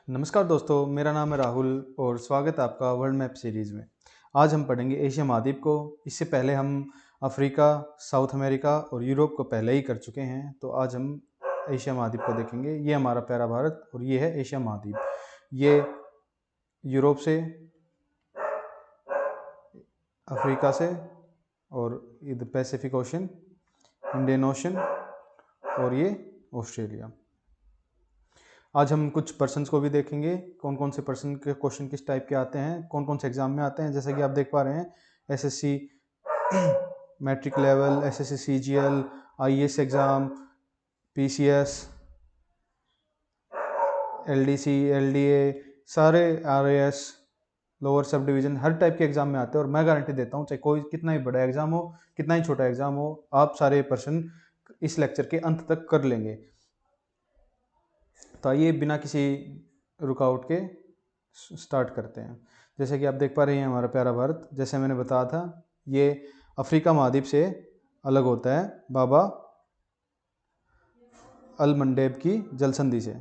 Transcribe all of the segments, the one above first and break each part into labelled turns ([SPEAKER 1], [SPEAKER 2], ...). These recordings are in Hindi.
[SPEAKER 1] नमस्कार दोस्तों, मेरा नाम है राहुल और स्वागत है आपका वर्ल्ड मैप सीरीज़ में। आज हम पढ़ेंगे एशिया महाद्वीप को। इससे पहले हम अफ्रीका, साउथ अमेरिका और यूरोप को पहले ही कर चुके हैं, तो आज हम एशिया महाद्वीप को देखेंगे। ये हमारा प्यारा भारत और ये है एशिया महाद्वीप। ये यूरोप से, अफ्रीका से और इधर पैसिफिक ओशन, इंडियन ओशन और ये ऑस्ट्रेलिया। आज हम कुछ पर्सन्स को भी देखेंगे, कौन कौन से पर्सन के क्वेश्चन किस टाइप के आते हैं, कौन कौन से एग्जाम में आते हैं। जैसा कि आप देख पा रहे हैं, SSC matric level, SSC CGL, IAS exam, PCS, LDC, LDA, सारे आरएएस, लोअर सब डिवीज़न, हर टाइप के एग्जाम में आते हैं। और मैं गारंटी देता हूँ, चाहे कोई कितना ही बड़ा एग्जाम हो, कितना ही छोटा एग्जाम हो, आप सारे पर्सन इस लेक्चर के अंत तक कर लेंगे। तो आइए बिना किसी रुकावट के स्टार्ट करते हैं। जैसे कि आप देख पा रहे हैं, हमारा प्यारा भारत, जैसे मैंने बताया था, ये अफ्रीका महाद्वीप से अलग होता है बाबा अल मंडेब की जलसंधि से।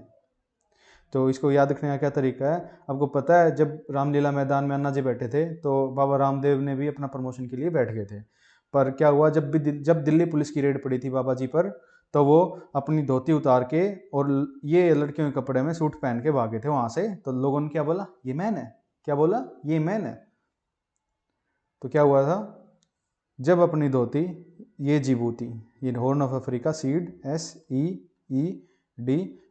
[SPEAKER 1] तो इसको याद रखने का क्या तरीका है, आपको पता है जब रामलीला मैदान में अन्ना जी बैठे थे तो बाबा रामदेव ने भी अपना प्रमोशन के लिए बैठ गए थे। पर क्या हुआ, जब दिल्ली पुलिस की रेड पड़ी थी बाबा जी पर, तो वो अपनी धोती उतार के और ये लड़कियों के कपड़े में सूट पहन के भागे थे वहां से। तो लोगों ने क्या बोला, ये मैन है। क्या बोला, ये मैन है। तो क्या हुआ था, जब अपनी धोती, ये जिबूती, ये horn of Africa seed, SEED,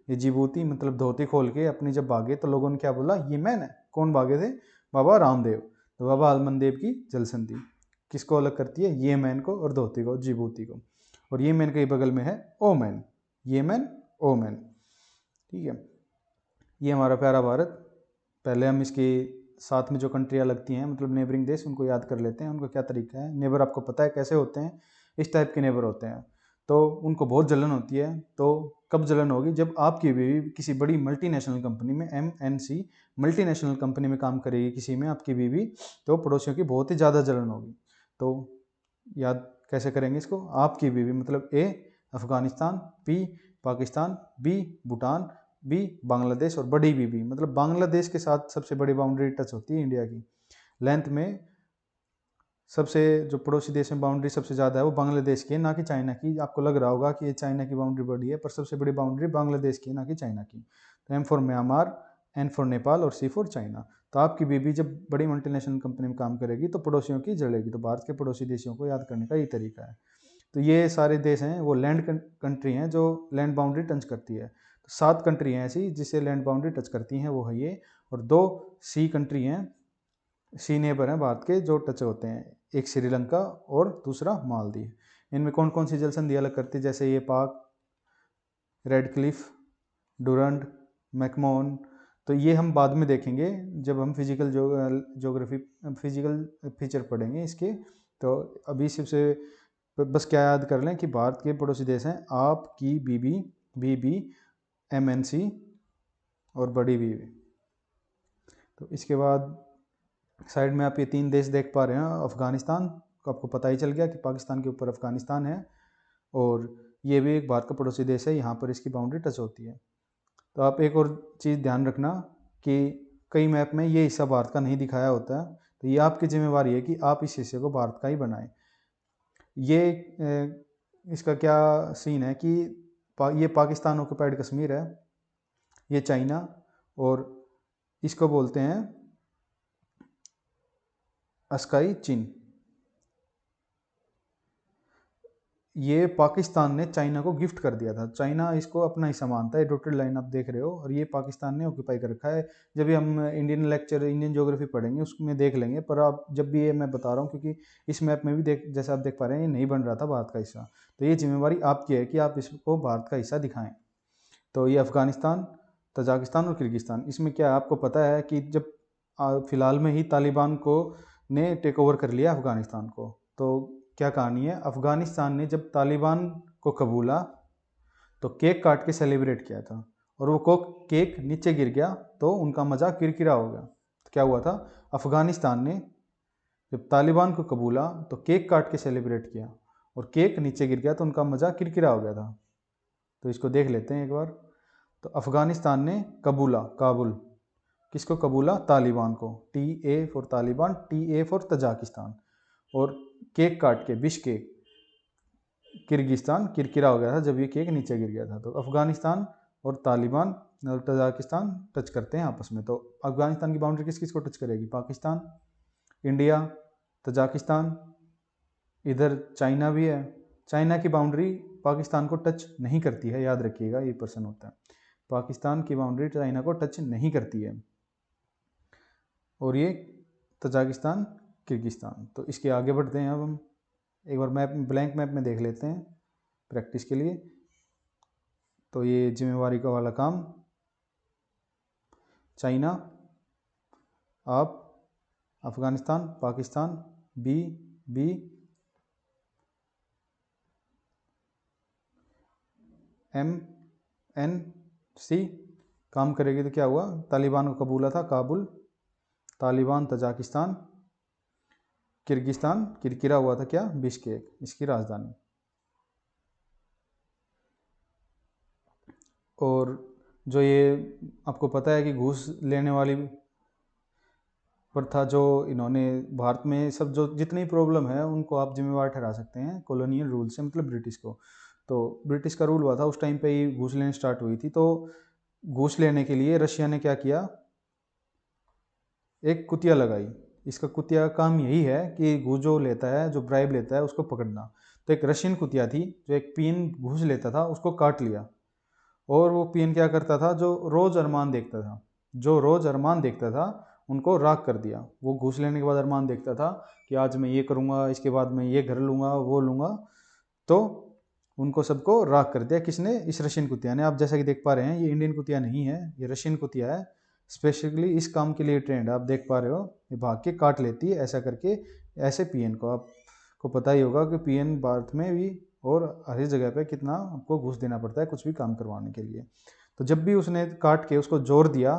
[SPEAKER 1] ये जिबूती मतलब धोती खोल के अपनी जब भागे तो लोगों ने क्या बोला, ये मैन है। कौन भागे थे, बाबा रामदेव। तो बाबा अलमनदेव की जलसंधि किसको अलग करती है, ये मैन को और धोती को, जिबूती को। और ये मैन के बगल में है ओ मैन, ये मैन ओ मैन। ठीक है, ये हमारा प्यारा भारत। पहले हम इसकी साथ में जो कंट्रियाँ लगती हैं, मतलब नेबरिंग देश, उनको याद कर लेते हैं, उनका क्या तरीका है। नेबर आपको पता है कैसे होते हैं, इस टाइप के नेबर होते हैं। तो उनको बहुत जलन होती है। तो कब जलन होगी, जब आपकी बीवी किसी बड़ी मल्टीनेशनल कंपनी में, MNC मल्टीनेशनल कंपनी में काम करेगी किसी में आपकी बीवी, तो पड़ोसियों की बहुत ही ज़्यादा जलन होगी। तो याद कैसे करेंगे इसको, आपकी बीवी मतलब A Afghanistan, P Pakistan, B Bhutan, B Bangladesh और बड़ी बीबी मतलब बांग्लादेश के साथ सबसे बड़ी बाउंड्री टच होती है इंडिया की। लेंथ में सबसे जो पड़ोसी देश में बाउंड्री सबसे ज़्यादा है वो बांग्लादेश की है, ना कि चाइना की। आपको लग रहा होगा कि ये चाइना की बाउंड्री बड़ी है, पर सबसे बड़ी बाउंड्री बांग्लादेश की है, ना कि चाइना की। तो M for Myanmar, N for Nepal और C फॉर चाइना। तो आपकी बीबी जब बड़ी मल्टीनेशनल कंपनी में काम करेगी तो पड़ोसियों की जड़ेगी। तो भारत के पड़ोसी देशों को याद करने का ये तरीका है। तो ये सारे देश हैं वो लैंड कंट्री हैं जो लैंड बाउंड्री टच करती है। तो 7 कंट्री हैं ऐसी जिसे लैंड बाउंड्री टच करती हैं, वो है ये। और 2 सी कंट्री हैं, सी नेबर हैं भारत के, जो टच होते हैं, एक श्रीलंका और दूसरा मालदीव। इनमें कौन कौन सी जल संधि अलग करती है, जैसे ये पाक, रेड क्लिफ, डूरंड, मैकमोहन। तो ये हम बाद में देखेंगे जब हम फिजिकल जोग्राफी, फिजिकल फीचर पढ़ेंगे इसके। तो अभी सबसे बस क्या याद कर लें कि भारत के पड़ोसी देश हैं आपकी बीबी, BB, MNC और बड़ी बीबी। तो इसके बाद साइड में आप ये 3 देश देख पा रहे हैं। अफगानिस्तान को आपको पता ही चल गया कि पाकिस्तान के ऊपर अफगानिस्तान है, और ये भी एक भारत का पड़ोसी देश है, यहाँ पर इसकी बाउंड्री टच होती है। तो आप एक और चीज़ ध्यान रखना कि कई मैप में ये हिस्सा भारत का नहीं दिखाया होता है, तो ये आपकी जिम्मेवारी है कि आप इस हिस्से को भारत का ही बनाएं। ये इसका क्या सीन है कि ये पाकिस्तान ऑक्युपाइड कश्मीर है, ये चाइना, और इसको बोलते हैं अस्काई चीन। ये पाकिस्तान ने चाइना को गिफ्ट कर दिया था, चाइना इसको अपना हिस्सा मानता है। डॉटेड लाइन आप देख रहे हो, और ये पाकिस्तान ने ऑक्यूपाई कर रखा है। जब भी हम इंडियन लेक्चर, इंडियन ज्योग्राफी पढ़ेंगे उसमें देख लेंगे, पर आप जब भी ये मैं बता रहा हूँ क्योंकि इस मैप में भी जैसे आप देख पा रहे हैं, ये नहीं बन रहा था भारत का हिस्सा। तो ये जिम्मेवारी आपकी है कि आप इसको भारत का हिस्सा दिखाएं। तो ये अफगानिस्तान, तजाकिस्तान और किर्गिस्तान, इसमें क्या है, आपको पता है कि जब फिलहाल में ही तालिबान को ने टेक ओवर कर लिया अफगानिस्तान को। तो क्या कहानी है, अफगानिस्तान ने जब तालिबान को कबूला तो केक काट के सेलिब्रेट किया था, और वो केक नीचे गिर गया तो उनका मजाक किरकिरा हो गया। तो क्या हुआ था, अफगानिस्तान ने जब तालिबान को कबूला तो केक काट के सेलिब्रेट किया, और केक नीचे गिर गया तो उनका मजाक किरकिरा हो गया था। तो इसको देख लेते हैं एक बार। तो अफगानिस्तान ने कबूला, काबुल, किसको कबूला? तालिबान को। TA for Taliban, TA for Tajikistan. और केक काट के बिश्केक, किर्गिस्तान, किरकिरा हो गया था जब ये केक नीचे गिर गया था। तो अफगानिस्तान और तालिबान और तजाकिस्तान टच करते हैं आपस में। तो अफगानिस्तान की बाउंड्री किस किस को टच करेगी? पाकिस्तान, इंडिया, तजाकिस्तान, इधर चाइना भी है। चाइना की बाउंड्री पाकिस्तान को टच नहीं करती है, याद रखिएगा, ये प्रश्न होता है। पाकिस्तान की बाउंड्री चाइना को टच नहीं करती है। और ये तजाकिस्तान, किर्गिस्तान। तो इसके आगे बढ़ते हैं। अब हम एक बार मैप, ब्लैंक मैप में देख लेते हैं प्रैक्टिस के लिए। तो ये जिम्मेवारी का वाला काम, चाइना, आप, अफगानिस्तान, पाकिस्तान, बी, MNC काम करेगी। तो क्या हुआ? तालिबान को कबूला था काबुल, तालिबान तजाकिस्तान, किर्गिस्तान, किरकिरा हुआ था क्या? बिश्केक, इसकी राजधानी। और जो ये आपको पता है कि घूस लेने वाली प्रथा जो इन्होंने भारत में, सब जो जितनी प्रॉब्लम है उनको आप जिम्मेवार ठहरा सकते हैं कॉलोनियल रूल से, मतलब ब्रिटिश को। तो ब्रिटिश का रूल हुआ था उस टाइम पे ही घूस लेनी स्टार्ट हुई थी। तो घूस लेने के लिए रशिया ने क्या किया? एक कुतिया लगाई। इसका कुतिया का काम यही है कि घूस जो लेता है, जो ब्राइब लेता है, उसको पकड़ना। तो एक रशियन कुतिया थी जो एक पीएन घूस लेता था, उसको काट लिया। और वो पीएन क्या करता था? जो रोज अरमान देखता था उनको राख कर दिया। वो घूस लेने के बाद अरमान देखता था कि आज मैं ये करूँगा, इसके बाद मैं ये घर लूँगा, वो लूँगा। तो उनको सबको राख कर दिया। किसने? इस रशियन कुतिया ने। आप जैसा कि देख पा रहे हैं, ये इंडियन कुतिया नहीं है, ये रशियन कुतिया है। स्पेशली इस काम के लिए ट्रेंड है। आप देख पा रहे हो, ये भाग के काट लेती है ऐसा करके। ऐसे पीएन को, आपको पता ही होगा कि पीएन भारत में भी और हर जगह पे कितना आपको घूस देना पड़ता है कुछ भी काम करवाने के लिए। तो जब भी उसने काट के उसको जोर दिया,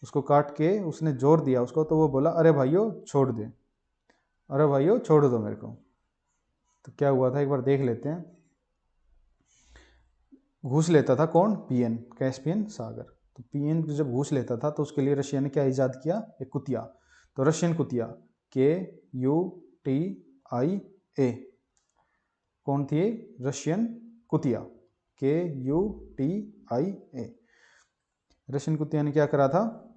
[SPEAKER 1] उसको, तो वो बोला, अरे भाइयों छोड़ दे, अरे भाइयों छोड़ दो मेरे को। तो क्या हुआ था एक बार देख लेते हैं। घूस लेता था कौन? पीएन, कैस्पियन सागर। तो पीएन जब घूस लेता था तो उसके लिए रशिया ने क्या ईजाद किया? एक कुतिया। तो रशियन कुतिया, KUTIA, कौन थी? रशियन कुतिया, KUTIA। रशियन कुतिया ने क्या करा था?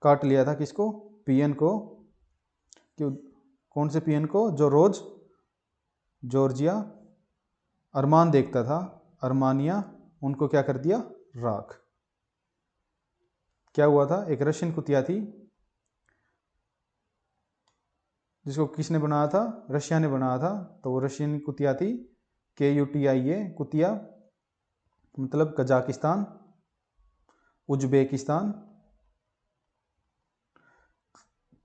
[SPEAKER 1] काट लिया था किसको? पीएन को। क्यों? कौन से पीएन को? जो रोज जॉर्जिया अरमान देखता था, अरमानिया, उनको क्या कर दिया? राख। क्या हुआ था? एक रशियन कुतिया थी जिसको किसने बनाया था? रशिया ने बनाया था। तो वो रशियन कुतिया थी, KUTIA, कुतिया मतलब कजाकिस्तान, उज्बेकिस्तान,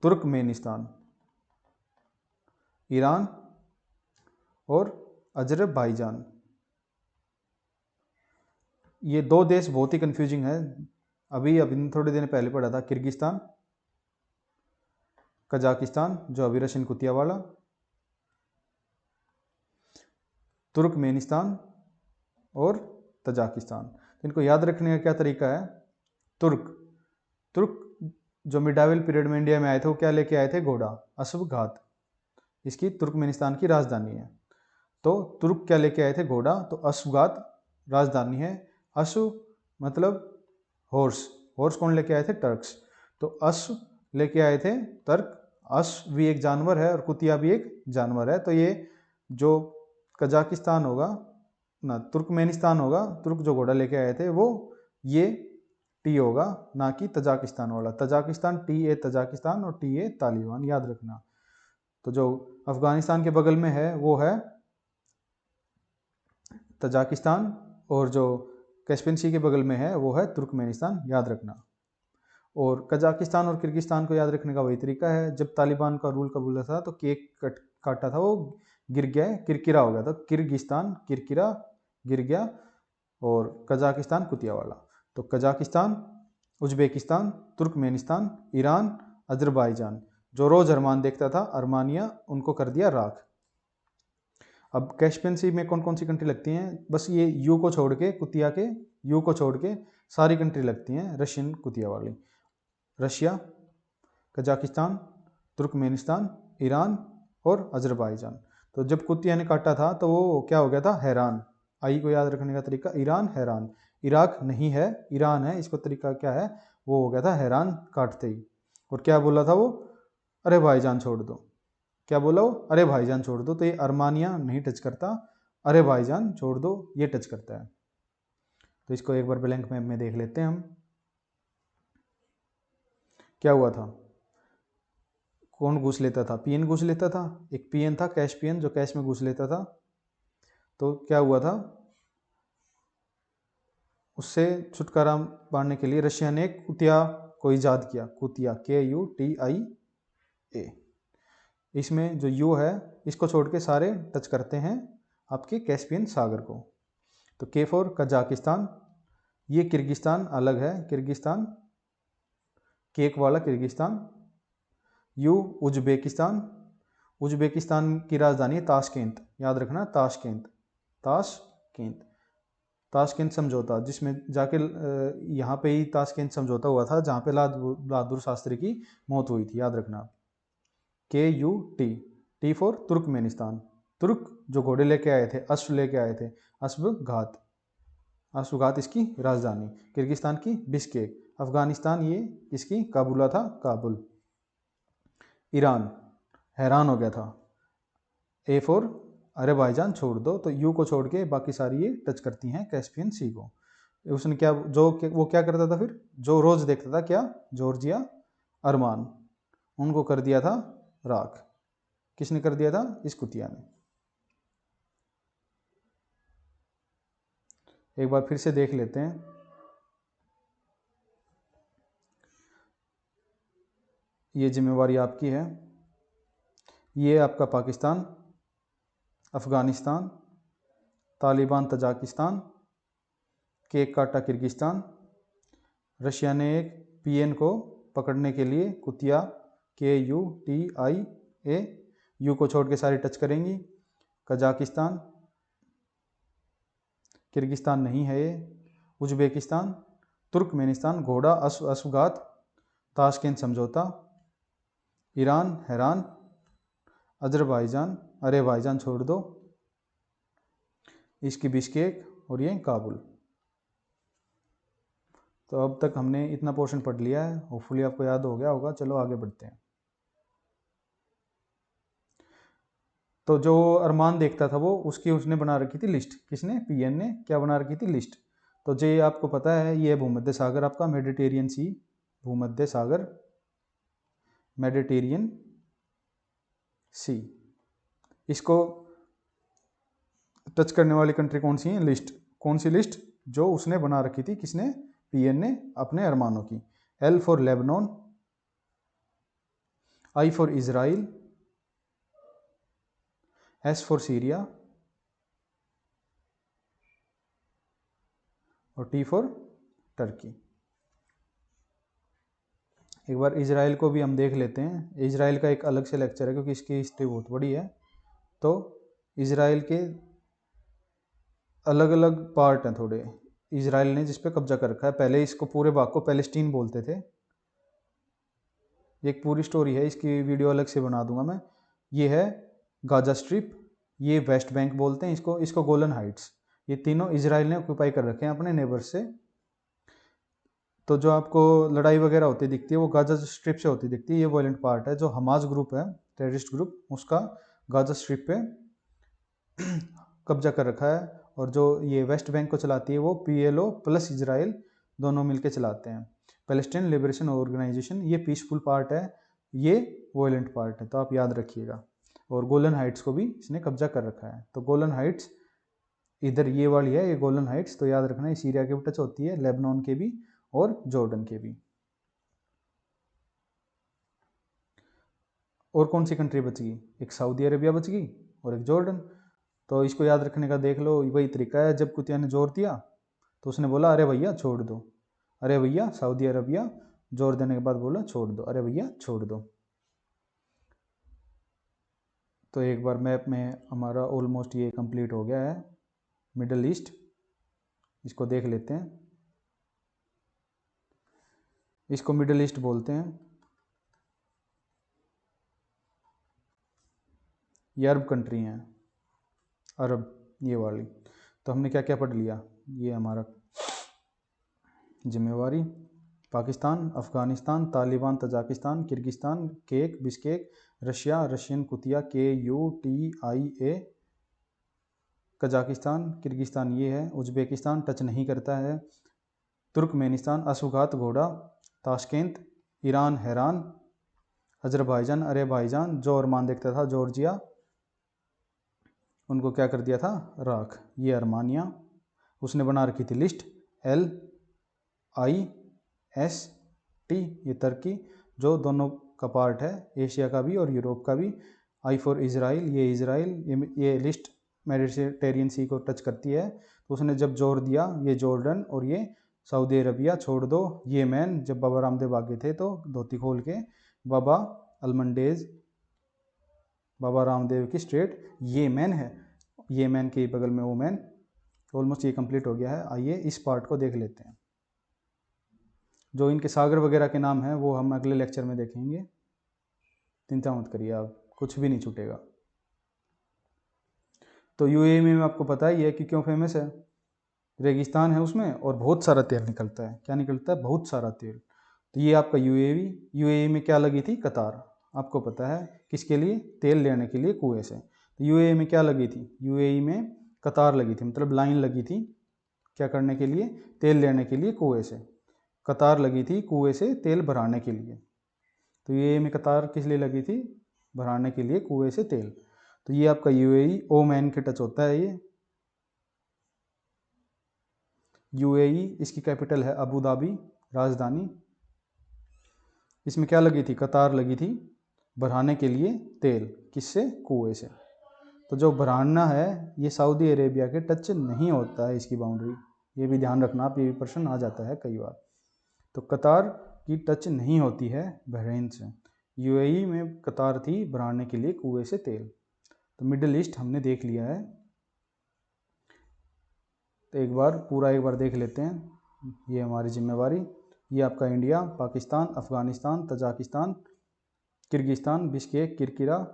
[SPEAKER 1] तुर्कमेनिस्तान, ईरान और अजरबैजान। ये 2 देश बहुत ही कंफ्यूजिंग है। अभी थोड़े दिन पहले पढ़ा था, किर्गिस्तान, कजाकिस्तान जो अभी रशियन कुतिया वाला, तुर्कमेनिस्तान और तजाकिस्तान। तो इनको याद रखने का क्या तरीका है? तुर्क जो मिडाइवल पीरियड में इंडिया में आए थे, वो क्या लेके आए थे? घोड़ा, अश्वघात। इसकी तुर्कमेनिस्तान की राजधानी है। तो तुर्क क्या लेके आए थे? घोड़ा। तो अश्वघात राजधानी है। अश्व मतलब हॉर्स, हॉर्स कौन लेके आए थे? टर्क्स। तो अश्व लेके आए थे तर्क। अश्व भी एक जानवर है और कुतिया भी एक जानवर है। तो ये जो कजाकिस्तान होगा ना, तुर्कमेनिस्तान होगा, तुर्क जो घोड़ा लेके आए थे वो, ये टी होगा, ना कि तजाकिस्तान वाला। तजाकिस्तान, TA तजाकिस्तान और TA तालिबान, याद रखना। तो जो अफगानिस्तान के बगल में है वो है तजाकिस्तान, और जो कैस्पियन सी के बगल में है वो है तुर्कमेनिस्तान, याद रखना। और कजाकिस्तान और किर्गिस्तान को याद रखने का वही तरीका है। जब तालिबान का रूल कबूला था तो केक काटा था, वो गिर गया, किरकिरा हो गया था। किर्गिस्तान, किरकिरा, गिर गया। और कजाकिस्तान कुतिया वाला। तो Kazakhstan, Uzbekistan, Turkmenistan, Iran, Azerbaijan. जो रोज अरमान देखता था, अरमानिया, उनको कर दिया राख। अब कैस्पियन सी में कौन कौन सी कंट्री लगती हैं, बस ये यू को छोड़ के, कुतिया के यू को छोड़ के सारी कंट्री लगती हैं रशियन कुतिया वाली। रशिया, कजाकिस्तान, तुर्कमेनिस्तान, ईरान और अजरबैजान। तो जब कुतिया ने काटा था तो वो क्या हो गया था, हैरान। आई को याद रखने का तरीका, ईरान हैरान, इराक नहीं है ईरान है, इसको तरीका क्या है, वो हो गया था हैरान काटते ही। और क्या बोला था वो, अरे भाईजान छोड़ दो। क्या बोला वो, अरे भाईजान छोड़ दो। तो ये अर्मानिया नहीं टच करता, अरे भाईजान छोड़ दो ये टच करता है। तो इसको एक बार ब्लैंक मैप में देख लेते हैं हम। क्या हुआ था, कौन घुस लेता था, पीएन घुस लेता था। एक पीएन था कैस्पियन जो कैश में घुस लेता था। तो क्या हुआ था, उससे छुटकारा पाने के लिए रशिया ने कुतिया को ईजाद किया, कुतिया, KUTIA। इसमें जो यू है इसको छोड़ के सारे टच करते हैं आपके कैस्पियन सागर को। तो K फॉर कजाकिस्तान, ये किर्गिस्तान अलग है, किर्गिस्तान, केक वाला किर्गिस्तान। यू उज्बेकिस्तान, उज्बेकिस्तान की राजधानी है ताशकेंत, याद रखना ताशकेंत, ताशकेंत, ताशकेंत समझौता, जिसमें जाके यहाँ पे ही ताशकेंत समझौता हुआ था जहाँ पे बहादुर शास्त्री की मौत हुई थी, याद रखना। KUT, T फॉर तुर्कमेनिस्तान, तुर्क जो घोड़े लेके आए थे, अश्व लेके आए थे, अश्वघात, अश्वघात इसकी राजधानी। किर्गिस्तान की बिश्केक, अफगानिस्तान ये इसकी काबुला था, काबुल। ईरान हैरान हो गया था, A फॉर अरे भाईजान छोड़ दो। तो यू को छोड़ के बाकी सारी ये टच करती हैं कैस्पियन सी को। उसने क्या, वो क्या करता था फिर, जो रोज देखता था क्या, जॉर्जिया, अरमान, उनको कर दिया था राख। किसने कर दिया था, इस कुतिया ने। एक बार फिर से देख लेते हैं। ये जिम्मेवारी आपकी है। ये आपका पाकिस्तान, अफगानिस्तान, तालिबान तजाकिस्तान, केक काटा किर्गिस्तान। रशिया ने एक पीएन को पकड़ने के लिए कुतिया, KUTIA, यू को छोड़ के सारी टच करेंगी। कजाकिस्तान, किर्गिस्तान नहीं है ये, उज्बेकिस्तान, तुर्कमेनिस्तान घोड़ा, अश्वघात, ताशकेंत समझौता, ईरान हैरान, अजरबैजान अरे भाईजान छोड़ दो, इसकी बिश्केक, और ये काबुल। तो अब तक हमने इतना पोर्शन पढ़ लिया है, होपफुली आपको याद हो गया होगा। चलो आगे बढ़ते हैं। तो जो अरमान देखता था वो उसकी उसने बना रखी थी लिस्ट, किसने, पीएन ने क्या बना रखी थी, लिस्ट। तो जो ये आपको पता है, ये भूमध्य सागर आपका, मेडिटेरियन सी, भूमध्य सागर, मेडिटेरियन सी। इसको टच करने वाली कंट्री कौन सी है, लिस्ट, कौन सी लिस्ट, जो उसने बना रखी थी, किसने, पीएन ने, अपने अरमानों की। L for Lebanon, I for Israel, S for Syria, और T फॉर टर्की। एक बार इजराइल को भी हम देख लेते हैं। इजराइल का एक अलग से लेक्चर है क्योंकि इसकी हिस्ट्री बहुत बड़ी है। तो इजराइल के अलग अलग पार्ट हैं थोड़े, इजराइल ने जिस पे कब्जा कर रखा है। पहले इसको पूरे भाग को पैलेस्टीन बोलते थे। एक पूरी स्टोरी है, इसकी वीडियो अलग से बना दूंगा मैं। ये है गाजा स्ट्रिप, ये वेस्ट बैंक बोलते हैं इसको गोलन हाइट्स। ये तीनों इजराइल ने ऑक्यूपाई कर रखे हैं अपने नेबर्स से। तो जो आपको लड़ाई वगैरह होती दिखती है वो गाजा स्ट्रिप से होती दिखती है। ये वायलेंट पार्ट है जो हमास ग्रुप है, टेररिस्ट ग्रुप, उसका गाजा स्ट्रिप पे कब्जा कर रखा है। और जो ये वेस्ट बैंक को चलाती है वो PLO प्लस इजराइल दोनों मिलके चलाते हैं। पैलेस्टाइन लिबरेशन ऑर्गेनाइजेशन, ये पीसफुल पार्ट है, ये वायलेंट पार्ट है, तो आप याद रखिएगा। और गोलन हाइट्स को भी इसने कब्जा कर रखा है। तो गोलन हाइट्स इधर ये वाली है, ये गोलन हाइट्स, तो याद रखना ये सीरिया के भी टच होती है, लेबनान के भी और जॉर्डन के भी। और कौन सी कंट्री बच गई, एक सऊदी अरेबिया बच गई और एक जॉर्डन। तो इसको याद रखने का देख लो, वही तरीका है। जब कुतिया ने जोर दिया तो उसने बोला अरे भैया छोड़ दो, अरे भैया सऊदी अरेबिया, जोर देने के बाद बोला छोड़ दो, अरे भैया छोड़ दो। तो एक बार मैप में हमारा ऑलमोस्ट ये कंप्लीट हो गया है। मिडल ईस्ट, इसको देख लेते हैं। इसको मिडल ईस्ट बोलते हैं। ये अरब कंट्री हैं, अरब ये वाली। तो हमने क्या क्या पढ़ लिया, ये हमारा जिम्मेवारी। Pakistan, Afghanistan, Taliban, Tajikistan, Kyrgyzstan, cake, Bishkek, Russia, Russian कुतिया, KUTIA, कजाकिस्तान, किर्गिस्तान ये है। उज़्बेकिस्तान टच नहीं करता है। तुर्कमेनिस्तान, असुगात घोड़ा, ताशकेंत, ईरान हैरान, अजरबैजान अरेबाईजान, जो अरमान देखता था जॉर्जिया, उनको क्या कर दिया था, राख। ये अर्मानिया, उसने बना रखी थी लिस्ट LIST, ये तुर्की जो दोनों का पार्ट है, एशिया का भी और यूरोप का भी। I फॉर इज़राइल, ये इज़राइल, ये लिस्ट मेडिटेरियन सी को टच करती है। तो उसने जब जोर दिया, ये जॉर्डन और ये सऊदी अरबिया छोड़ दो। येमेन, जब बाबा रामदेव आगे थे तो धोती खोल के बाबा अलमंडेज, बाबा रामदेव की स्टेट येमेन है, येमेन के बगल में ओमान। ऑलमोस्ट ये कंप्लीट हो गया है। आइए इस पार्ट को देख लेते हैं। जो इनके सागर वगैरह के नाम हैं वो हम अगले लेक्चर में देखेंगे, चिंता मत करिए आप, कुछ भी नहीं छूटेगा। तो UAE में आपको पता ही है कि क्यों फेमस है, रेगिस्तान है उसमें और बहुत सारा तेल निकलता है। क्या निकलता है, बहुत सारा तेल। तो ये आपका UAE में क्या लगी थी, कतार, आपको पता है किसके लिए, तेल लेने के लिए कुएं से। तो UAE में क्या लगी थी, UAE में कतार लगी थी, मतलब लाइन लगी थी, क्या करने के लिए, तेल लेने के लिए कुएं से। कतार लगी थी कुएं से तेल भराने के लिए। तो UAE में कतार किस लिए लगी थी, भराने के लिए कुएं से तेल। तो ये आपका UAE ओमान के टच होता है। ये UAE, इसकी कैपिटल है अबू धाबी, राजधानी। इसमें क्या लगी थी, कतार लगी थी भराने के लिए तेल, किससे, कुएं से। तो जो भराना है ये सऊदी अरेबिया के टच नहीं होता है, इसकी बाउंड्री, ये भी ध्यान रखना आप, ये भी प्रश्न आ जाता है कई बार। तो कतार की टच नहीं होती है बहरीन से। UAE में कतार थी भराने के लिए कुएं से तेल। तो मिडिल ईस्ट हमने देख लिया है। तो एक बार देख लेते हैं, ये हमारी जिम्मेवारी। ये आपका India, Pakistan, Afghanistan, Tajikistan, Kyrgyzstan, Bishkek, किरकिरा,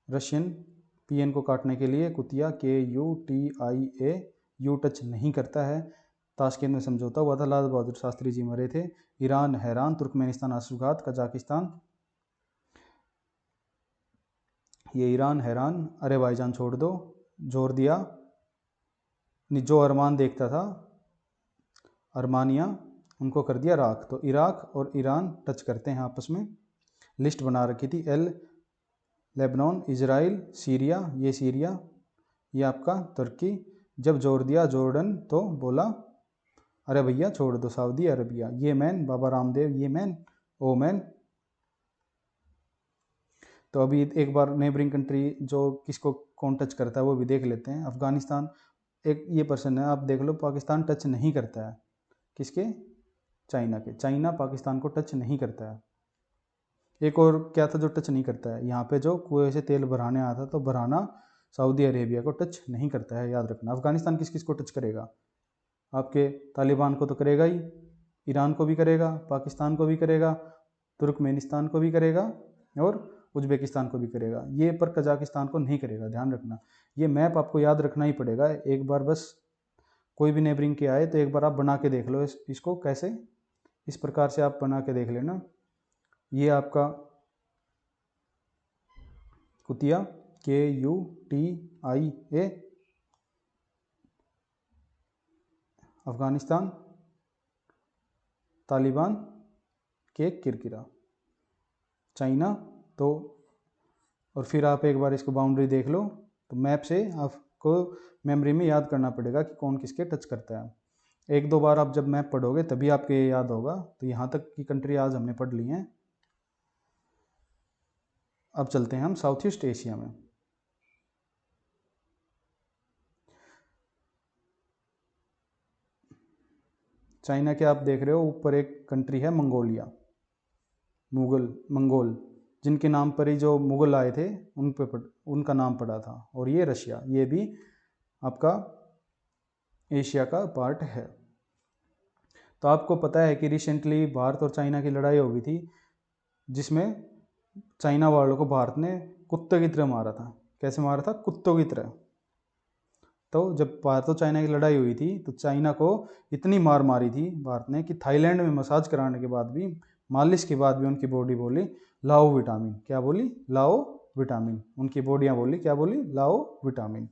[SPEAKER 1] रशियन PN को काटने के लिए कुतिया KUTIA, यू टच नहीं करता है। ताशकेंत में समझौता हुआ था, लाल बहादुर शास्त्री जी मरे थे। ईरान हैरान, तुर्कमेनिस्तान आशुघात, कजाकिस्तान, ये ईरान हैरान, अरेबाईजान छोड़ दो, जोर दिया, जो अरमान देखता था अर्मानिया, उनको कर दिया राख। तो इराक और ईरान टच करते हैं आपस में। लिस्ट बना रखी थी लेबनान, इजराइल, सीरिया, ये सीरिया, ये आपका तुर्की। जब जोर दिया जॉर्डन तो बोला अरे भैया छोड़ दो, Saudi Arabia. Yemen, Baba Ramdev Yemen, Oman. तो अभी एक बार नेबरिंग कंट्री जो किसको कौन टच करता है वो भी देख लेते हैं। अफगानिस्तान, एक ये पर्सन है, आप देख लो, पाकिस्तान टच नहीं करता है, किसके, चाइना के। चाइना पाकिस्तान को टच नहीं करता है। एक और क्या था जो टच नहीं करता है, यहाँ पे जो कुएं से तेल भराने आता था, तो भराना सऊदी अरेबिया को टच नहीं करता है, याद रखना। अफगानिस्तान किस किस को टच करेगा, आपके तालिबान को तो करेगा ही, ईरान को भी करेगा, पाकिस्तान को भी करेगा, तुर्कमेनिस्तान को भी करेगा और उज्बेकिस्तान को भी करेगा। ये पर कजाकिस्तान को नहीं करेगा, ध्यान रखना। ये मैप आपको याद रखना ही पड़ेगा एक बार, बस कोई भी नेबरिंग के आए तो एक बार आप बना के देख लो इसको कैसे, इस प्रकार से आप बना के देख लेना। ये आपका कुतिया KUTIA, अफगानिस्तान, तालिबान के किरकिरा, चाइना। तो और फिर आप एक बार इसको बाउंड्री देख लो, तो मैप से आपको मेमोरी में याद करना पड़ेगा कि कौन किसके टच करता है। एक दो बार आप जब मैप पढ़ोगे तभी आपको ये याद होगा। तो यहाँ तक की कंट्री आज हमने पढ़ ली हैं। अब चलते हैं हम साउथ ईस्ट एशिया में। चाइना के आप देख रहे हो ऊपर एक कंट्री है मंगोलिया, मंगोल, जिनके नाम पर ही जो मुगल आए थे उन पे उनका नाम पड़ा था। और ये रशिया, ये भी आपका एशिया का पार्ट है। तो आपको पता है कि रिसेंटली भारत और चाइना की लड़ाई हो गई थी, जिसमें चाइना वालों को भारत ने कुत्ते की तरह मारा था। कैसे मारा था? कुत्तों की तरह। तो जब भारत और चाइना की लड़ाई हुई थी तो चाइना को इतनी मार मारी थी भारत ने कि थाईलैंड में मसाज कराने के बाद भी, मालिश के बाद भी उनकी बॉडी बोली लाओ विटामिन। क्या बोली? लाओ विटामिन। उनकी बॉडियाँ बोली, क्या बोली? लाओ विटामिन।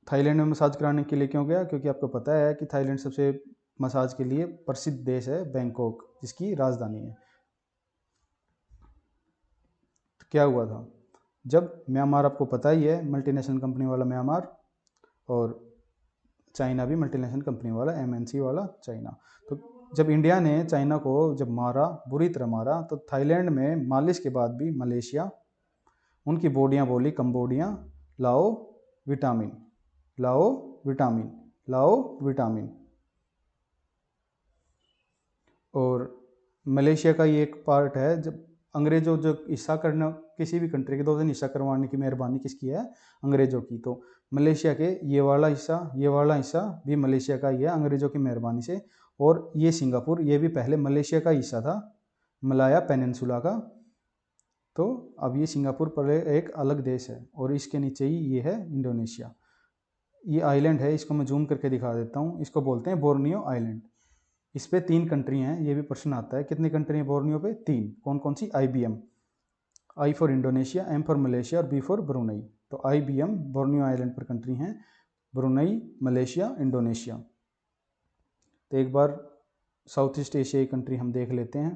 [SPEAKER 1] थाईलैंड में मसाज कराने के लिए क्यों गया? क्योंकि आपको पता है कि थाईलैंड सबसे मसाज के लिए प्रसिद्ध देश है, बैंकॉक, जिसकी राजधानी है। तो क्या हुआ था जब म्यांमार, आपको पता ही है मल्टीनेशनल कंपनी वाला म्यांमार, और चाइना भी मल्टीनेशनल कंपनी वाला, MNC वाला चाइना। तो जब इंडिया ने चाइना को जब मारा, बुरी तरह मारा, तो थाईलैंड में मालिश के बाद भी मलेशिया, उनकी बॉडियाँ बोली कंबोडिया, लाओ विटामिन, लाओ विटामिन, लाओ विटामिन। और मलेशिया का ये एक पार्ट है, जब अंग्रेजों जो हिस्सा करना, किसी भी कंट्री के 2 दिन हिस्सा करवाने की मेहरबानी किसकी है? अंग्रेजों की। तो मलेशिया के ये वाला हिस्सा भी मलेशिया का ही है अंग्रेजों की मेहरबानी से। और ये सिंगापुर, ये भी पहले मलेशिया का हिस्सा था, मलाया पेनिनसुला का। तो अब ये सिंगापुर पर एक अलग देश है, और इसके नीचे ही ये है इंडोनेशिया। ये आइलैंड है, इसको मैं जूम करके दिखा देता हूँ। इसको बोलते हैं बोर्नियो आइलैंड। इस पे 3 कंट्री हैं, ये भी प्रश्न आता है। कितनी कंट्री है बोर्नियो पे? 3। कौन कौन सी? IBM, I for Indonesia, M for Malaysia और B फॉर ब्रुनई। तो IBM बोर्नियो आइलैंड पर कंट्री हैं, ब्रुनई, मलेशिया, इंडोनेशिया। तो एक बार साउथ ईस्ट एशियाई कंट्री हम देख लेते हैं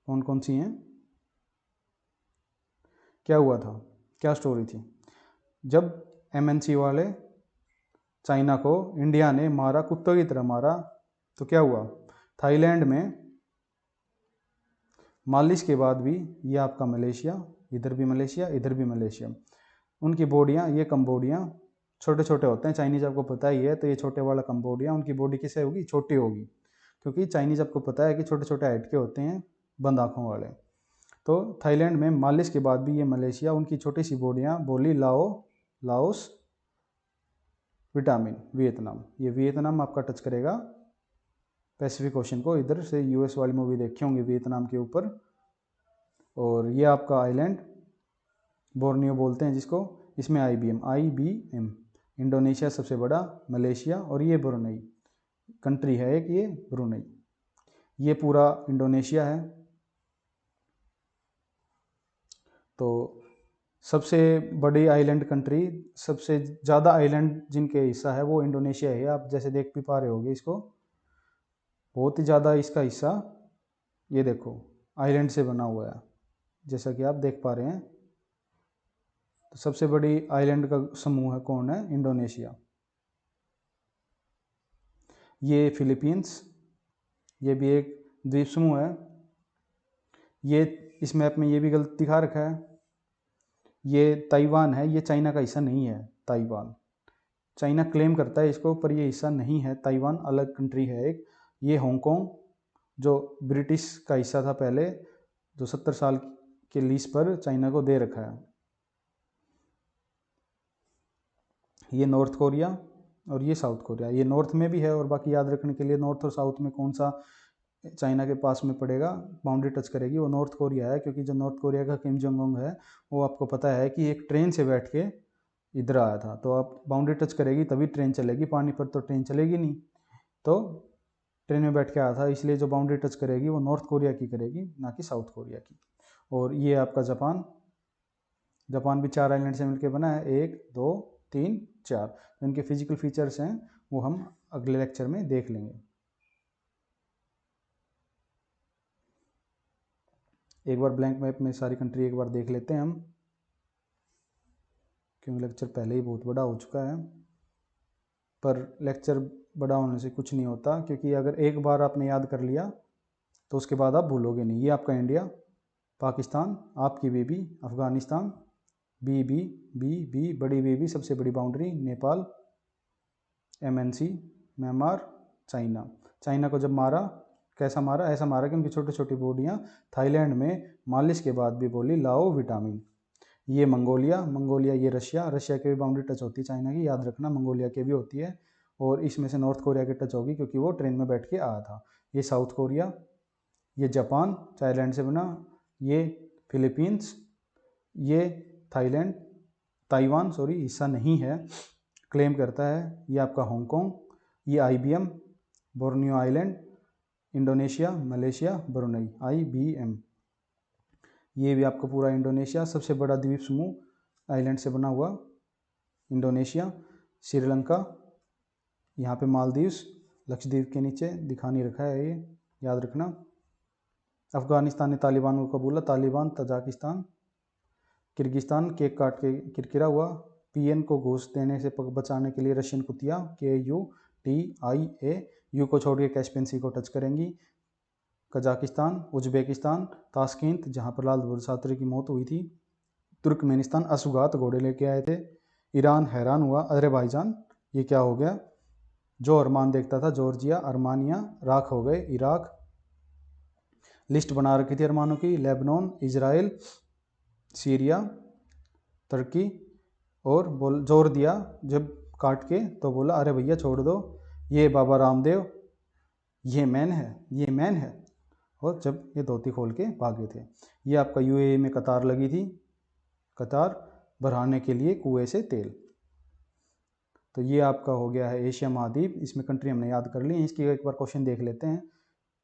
[SPEAKER 1] कौन कौन सी हैं। क्या हुआ था, क्या स्टोरी थी? जब MNC वाले चाइना को इंडिया ने मारा, कुत्तों की तरह मारा, तो क्या हुआ? थाईलैंड में मालिश के बाद भी, ये आपका मलेशिया, इधर भी मलेशिया, इधर भी मलेशिया, उनकी बॉडियाँ, ये कंबोडिया, छोटे छोटे होते हैं चाइनीज, आपको पता ही है। तो ये छोटे वाला कंबोडिया, उनकी बॉडी किससे होगी? छोटी होगी, क्योंकि चाइनीज आपको पता है कि छोटे छोटे हाइट के होते हैं, बंद आँखों वाले। तो थाईलैंड में मालिश के बाद भी ये मलेशिया, उनकी छोटी सी बॉडियाँ बोली लाओ, लाओस विटामिन, वियतनाम। ये वियतनाम आपका टच करेगा पैसिफिक ओशन को। इधर से US वाली मूवी देखी होंगी वियतनाम के ऊपर। और ये आपका आइलैंड बोर्नियो बोलते हैं जिसको, इसमें IBM, इंडोनेशिया सबसे बड़ा, मलेशिया, और ये ब्रुनई कंट्री है एक, ये ब्रुनई। ये पूरा इंडोनेशिया है। तो सबसे बड़ी आइलैंड कंट्री, सबसे ज़्यादा आइलैंड जिनके हिस्सा है वो इंडोनेशिया है। आप जैसे देख भी पा रहे होगे इसको, बहुत ही ज़्यादा इसका हिस्सा, ये देखो, आइलैंड से बना हुआ है, जैसा कि आप देख पा रहे हैं। तो सबसे बड़ी आइलैंड का समूह है, कौन है? इंडोनेशिया। ये फिलीपींस, ये भी एक द्वीप समूह है। ये इस मैप में ये भी गलत दिखा रखा है, ये ताइवान है, ये चाइना का हिस्सा नहीं है। ताइवान, चाइना क्लेम करता है इसको, पर ये हिस्सा नहीं है। ताइवान अलग कंट्री है एक। ये हांगकांग, जो ब्रिटिश का हिस्सा था पहले, जो 70 साल के लीज पर चाइना को दे रखा है। ये नॉर्थ कोरिया, और ये साउथ कोरिया। ये नॉर्थ में भी है, और बाकी याद रखने के लिए नॉर्थ और साउथ में कौन सा चाइना के पास में पड़ेगा, बाउंड्री टच करेगी, वो नॉर्थ कोरिया है। क्योंकि जो नॉर्थ कोरिया का किम जोंग उंग है, वो आपको पता है कि एक ट्रेन से बैठ के इधर आया था। तो आप बाउंड्री टच करेगी तभी ट्रेन चलेगी, पानी पर तो ट्रेन चलेगी नहीं। तो ट्रेन में बैठ के आया था, इसलिए जो बाउंड्री टच करेगी वो नॉर्थ कोरिया की करेगी, ना कि साउथ कोरिया की। और ये आपका जापान, जापान भी 4 आइलैंड से मिलकर बना है, 1 2 3 4। इनके फिजिकल फीचर्स हैं वो हम अगले लेक्चर में देख लेंगे। एक बार ब्लैंक मैप में सारी कंट्री एक बार देख लेते हैं हम, क्योंकि लेक्चर पहले ही बहुत बड़ा हो चुका है। पर लेक्चर बड़ा होने से कुछ नहीं होता, क्योंकि अगर एक बार आपने याद कर लिया तो उसके बाद आप भूलोगे नहीं। ये आपका इंडिया, पाकिस्तान, आपकी बीबी, अफ़गानिस्तान, बी बड़ी बीबी, सबसे बड़ी boundary, Nepal, MNC, Myanmar, China. China को जब मारा कैसा मारा? ऐसा मारा कि उनकी छोटी छोटी बॉडियाँ थाईलैंड में मालिश के बाद भी बोली लाओ विटामिन। ये मंगोलिया, मंगोलिया ये रशिया, रशिया के भी बाउंड्री टच होती है चाइना की, याद रखना, मंगोलिया के भी होती है। और इसमें से नॉर्थ कोरिया के टच होगी क्योंकि वो ट्रेन में बैठ के आया था। ये साउथ कोरिया, ये जापान थाईलैंड से बना, ये फिलीपींस, ये थाईलैंड ताइवान हिस्सा नहीं है, क्लेम करता है। ये आपका हांगकांग, ये IBM Borneo island, Indonesia, Malaysia, Brunei, IBM। ये भी आपका पूरा इंडोनेशिया, सबसे बड़ा द्वीप समूह आइलैंड से बना हुआ इंडोनेशिया। श्रीलंका, यहाँ पे मालदीव्स, लक्षद्वीप के नीचे दिखा नहीं रखा है, ये याद रखना। अफगानिस्तान ने तालिबान को कबूला, तालिबान। तजाकिस्तान, किर्गिस्तान केक काट के किरकिरा हुआ। PN को घूस देने से बचाने के लिए रशियन कुतिया, KUTIA, यू को छोड़ के कैस्पियन सी को टच करेंगी। कजाकिस्तान, उज्बेकिस्तान, ताशकेंत जहाँ पर लाल बहादुर शास्त्री की मौत हुई थी। तुर्कमेनिस्तान, असुगात घोड़े लेके आए थे। ईरान हैरान हुआ, अजरबैजान ये क्या हो गया? जो अरमान देखता था, जॉर्जिया, अर्मानिया राख हो गए, इराक। लिस्ट बना रखी थी अरमानों की, लेबनान, इजराइल, सीरिया, तुर्की। और जोर दिया जब काट के तो बोला अरे भैया छोड़ दो, ये बाबा रामदेव, ये मैन है, ये मैन है। और जब ये धोती खोल के भागे थे। ये आपका UAE में कतार लगी थी, कतार भराने के लिए कुएं से तेल। तो ये आपका हो गया है एशिया महाद्वीप। इसमें कंट्री हमने याद कर ली। इसकी एक बार क्वेश्चन देख लेते हैं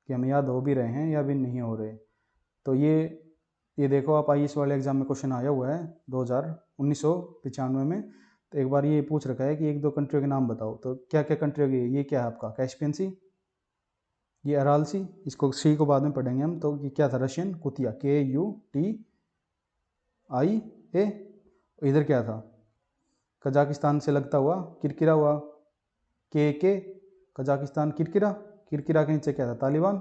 [SPEAKER 1] कि हम याद हो भी रहे हैं या भी नहीं हो रहे। तो ये देखो आप, IAS वाले एग्जाम में क्वेश्चन आया हुआ है 1995 में। तो एक बार ये पूछ रखा है कि एक दो कंट्रियों के नाम बताओ। तो क्या क्या कंट्री होगी? ये क्या है आपका? कैस्पियन सी, ये अराल सी, इसको सी को बाद में पढ़ेंगे हम। तो ये क्या था? रशियन कुतिया, KUTIA। इधर क्या था? कजाकिस्तान से लगता हुआ किरकिरा हुआ, KK, कजाकिस्तान, किरकिरा। किरकिरा के नीचे क्या था? तालिबान।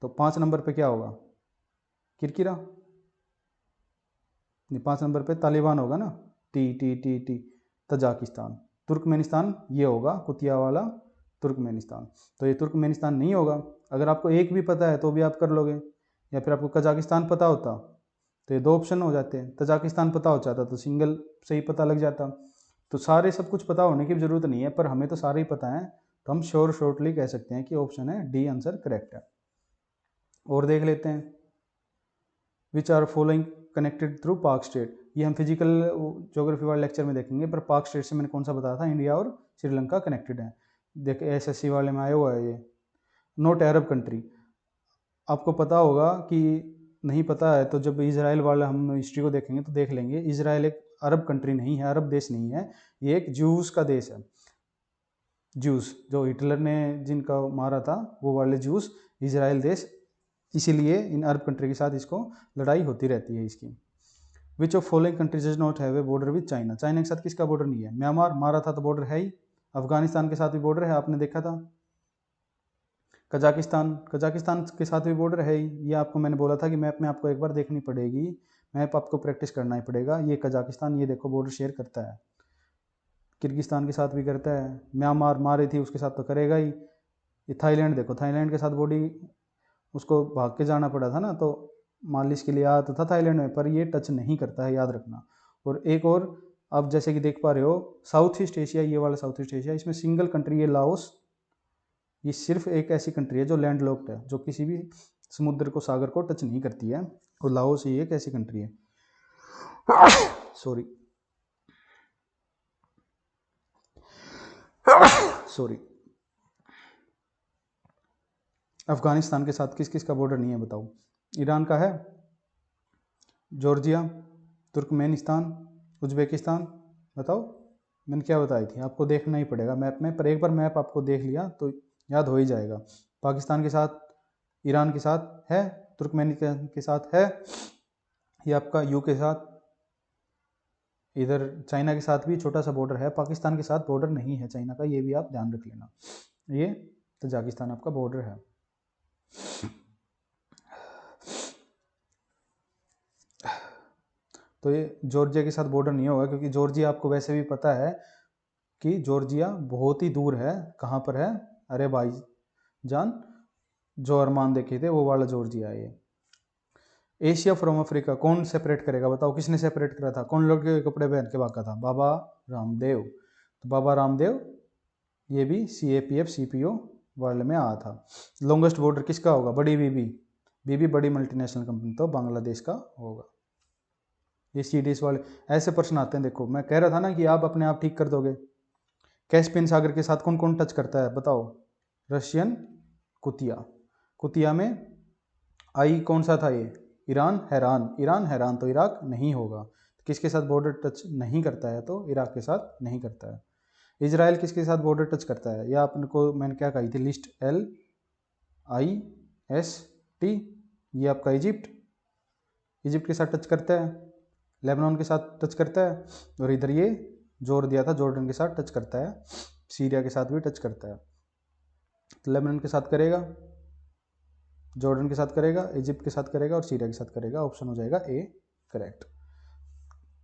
[SPEAKER 1] तो 5 नंबर पे क्या होगा? किरकिरा। 5 नंबर पे तालिबान होगा ना, T। तजाकिस्तान। तुर्कमेनिस्तान ये होगा कुतिया वाला, तुर्कमेनिस्तान। तो ये तुर्कमेनिस्तान नहीं होगा। अगर आपको एक भी पता है तो भी आप कर लोगे, या फिर आपको कजाकिस्तान पता होता तो ये 2 ऑप्शन हो जाते हैं। तजाकिस्तान पता हो जाता तो सिंगल से ही पता लग जाता। तो सारे सब कुछ पता होने की ज़रूरत नहीं है, पर हमें तो सारे ही पता है, तो हम शॉर्टली कह सकते हैं कि ऑप्शन है D आंसर करेक्ट है। और देख लेते हैं, which are following connected through Palk Strait. ये हम फिजिकल ज्योग्राफी वाले लेक्चर में देखेंगे, पर पाक स्टेट से मैंने कौन सा बताया था? इंडिया और श्रीलंका कनेक्टेड है। देखिए SSC वाले में आया हुआ है ये। नॉट अरब कंट्री, आपको पता होगा कि नहीं पता है तो जब इजराइल वाला हम हिस्ट्री को देखेंगे तो देख लेंगे। इजराइल एक अरब कंट्री नहीं है, अरब देश नहीं है, ये एक ज्यूस का देश है। ज्यूस जो हिटलर ने जिनका मारा था वो वाले ज्यूस, इजराइल देश, इसीलिए इन अरब कंट्री के साथ इसको लड़ाई होती रहती है इसकी। Which of following countries does not have a border with China. China के साथ किसका बॉर्डर नहीं है? म्यांमार, मारा था तो बॉर्डर है ही। अफगानिस्तान के साथ भी बॉर्डर है, आपने देखा था। कजाकिस्तान, कजाकिस्तान के साथ भी बॉर्डर है ही। ये आपको मैंने बोला था कि मैप में आपको एक बार देखनी पड़ेगी, मैप आपको प्रैक्टिस करना ही पड़ेगा। ये कजाकिस्तान, ये देखो बॉर्डर शेयर करता है, किर्गिस्तान के साथ भी करता है। म्यांमार मारी थी उसके साथ तो करेगा ही। ये थाईलैंड देखो, थाईलैंड के साथ बॉडी उसको भाग के जाना पड़ा था ना, तो मालिश के लिए आया तो था थाईलैंड में, पर ये टच नहीं करता है, याद रखना। और एक और आप जैसे कि देख पा रहे हो, साउथ ईस्ट एशिया, ये वाला साउथ ईस्ट एशिया, इसमें सिंगल कंट्री है लाओस। ये सिर्फ एक ऐसी कंट्री है जो लैंड लॉक्ड है, जो किसी भी समुद्र को, सागर को टच नहीं करती है, और लाओस ही एक ऐसी कंट्री है। सॉरी। अफगानिस्तान के साथ किस किस का बॉर्डर नहीं है बताओ? ईरान का है, जॉर्जिया, तुर्कमेनिस्तान, उज्बेकिस्तान। बताओ, मैंने क्या बताई थी? आपको देखना ही पड़ेगा मैप में, पर एक बार मैप आपको देख लिया तो याद हो ही जाएगा। पाकिस्तान के साथ, ईरान के साथ है, तुर्कमेनिस्तान के साथ है, ये आपका यू के साथ, इधर चाइना के साथ भी छोटा सा बॉर्डर है। पाकिस्तान के साथ बॉर्डर नहीं है चाइना का, ये भी आप ध्यान रख लेना। ये तजाकिस्तान आपका बॉर्डर है। तो ये जॉर्जिया के साथ बॉर्डर नहीं होगा, क्योंकि जॉर्जिया आपको वैसे भी पता है कि जॉर्जिया बहुत ही दूर है। कहाँ पर है? अरे भाई जान, जो अरमान देखे थे वो वाला जॉर्जिया है ये। एशिया फ्रॉम अफ्रीका कौन सेपरेट करेगा, बताओ किसने सेपरेट करा था, कौन लोग के कपड़े पहन के भागा था, बाबा रामदेव। तो बाबा रामदेव ये भी CAPF CPO वर्ल्ड में आया था। लॉन्गेस्ट बॉर्डर किसका होगा, बड़ी बीबी बड़ी मल्टीनेशनल कंपनी, तो बांग्लादेश का होगा। ये CDS वाले ऐसे प्रश्न आते हैं। देखो मैं कह रहा था ना कि आप अपने आप ठीक कर दोगे। कैस्पियन सागर के साथ कौन कौन टच करता है बताओ, रशियन कुतिया में आई कौन सा था ये, ईरान हैरान, तो इराक नहीं होगा। किसके साथ बॉर्डर टच नहीं करता है, तो इराक के साथ नहीं करता है। इजराइल किसके साथ बॉर्डर टच करता है, या अपने को मैंने क्या कही थी लिस्ट, LIST, ये आपका इजिप्ट के साथ टच करता है, लेबनान के साथ टच करता है, और इधर ये जोर दिया था जॉर्डन के साथ टच करता है, सीरिया के साथ भी टच करता है। तो लेबनान के साथ करेगा, जॉर्डन के साथ करेगा, इजिप्ट के साथ करेगा और सीरिया के साथ करेगा। ऑप्शन हो जाएगा A करेक्ट।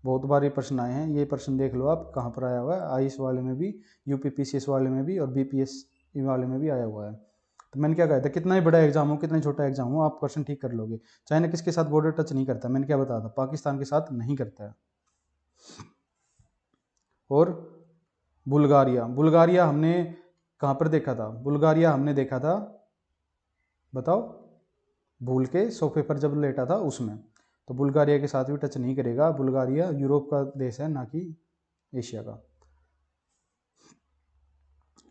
[SPEAKER 1] बहुत बार ये प्रश्न आए हैं, ये प्रश्न देख लो आप कहाँ पर आया हुआ है, IS वाले में भी, UPPCS वाले में भी और BPS वाले में भी आया हुआ है। तो मैंने क्या कहा था, कितना ही बड़ा एग्जाम हो, कितना ही छोटा एग्जाम हो, आप क्वेश्चन ठीक कर लोगे। चाइना किसके साथ बॉर्डर टच नहीं करता, मैंने क्या बताया था, पाकिस्तान के साथ नहीं करता है। और बुल्गारिया हमने कहाँ पर देखा था, बुल्गारिया हमने देखा था बताओ, भूल के सोफे पर जब लेटा था उसमें। तो बुल्गारिया के साथ भी टच नहीं करेगा, बुल्गारिया यूरोप का देश है ना कि एशिया का।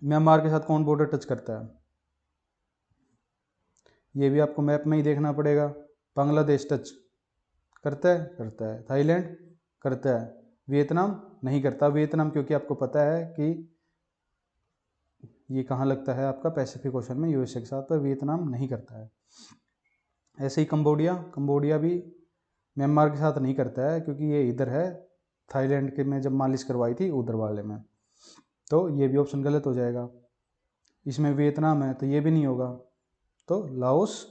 [SPEAKER 1] म्यांमार के साथ कौन बॉर्डर टच करता है, ये भी आपको मैप में ही देखना पड़ेगा। बांग्लादेश टच करता है, थाईलैंड करता है, वियतनाम नहीं करता। वियतनाम क्योंकि आपको पता है कि ये कहाँ लगता है आपका पैसिफिक ओशन में, USA के साथ, पर वियतनाम नहीं करता है। ऐसे ही कंबोडिया भी म्यांमार के साथ नहीं करता है क्योंकि ये इधर है, थाईलैंड के में जब मालिश करवाई थी उधर वाले में। तो ये भी ऑप्शन गलत हो जाएगा। इसमें वियतनाम है तो ये भी नहीं होगा। तो लाओस,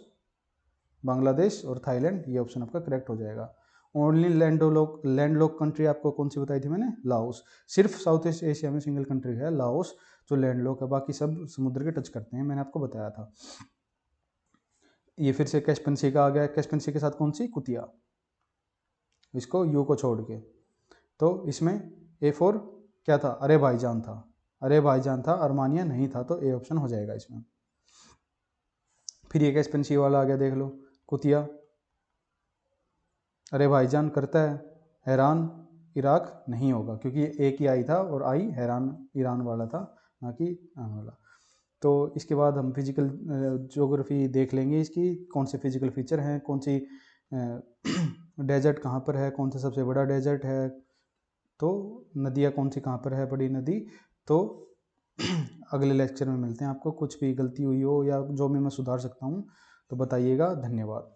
[SPEAKER 1] बांग्लादेश और थाईलैंड, ये ऑप्शन आपका करेक्ट हो जाएगा। ओनली लैंडलॉक कंट्री आपको कौन सी बताई थी मैंने, लाओस। सिर्फ साउथ ईस्ट एशिया में सिंगल कंट्री है लाओस जो लैंडलॉक है, बाकी सब समुद्र के टच करते हैं, मैंने आपको बताया था। ये फिर से कैस्पियन सी का आ गया, कैस्पियन सी के साथ कौन सी, कुतिया, इसको यू को छोड़ के। तो इसमें A4 क्या था, अरे भाईजान था, अर्मानिया नहीं था, तो A ऑप्शन हो जाएगा इसमें। फिर ये कैस्पियन सी वाला आ गया, देख लो, कुतिया अरे भाईजान करता है, हैरान इराक नहीं होगा क्योंकि ये एक ही आई था और आई हैरान ईरान वाला था, ना कि ईरान वाला। तो इसके बाद हम फिजिकल ज्योग्राफी देख लेंगे, इसकी कौन से फिजिकल फीचर हैं, कौन सी डेजर्ट कहाँ पर है, कौन सा सबसे बड़ा डेजर्ट है, तो नदियाँ कौन सी कहाँ पर है बड़ी नदी। तो अगले लेक्चर में मिलते हैं। आपको कुछ भी गलती हुई हो या जो भी मैं सुधार सकता हूँ तो बताइएगा। धन्यवाद।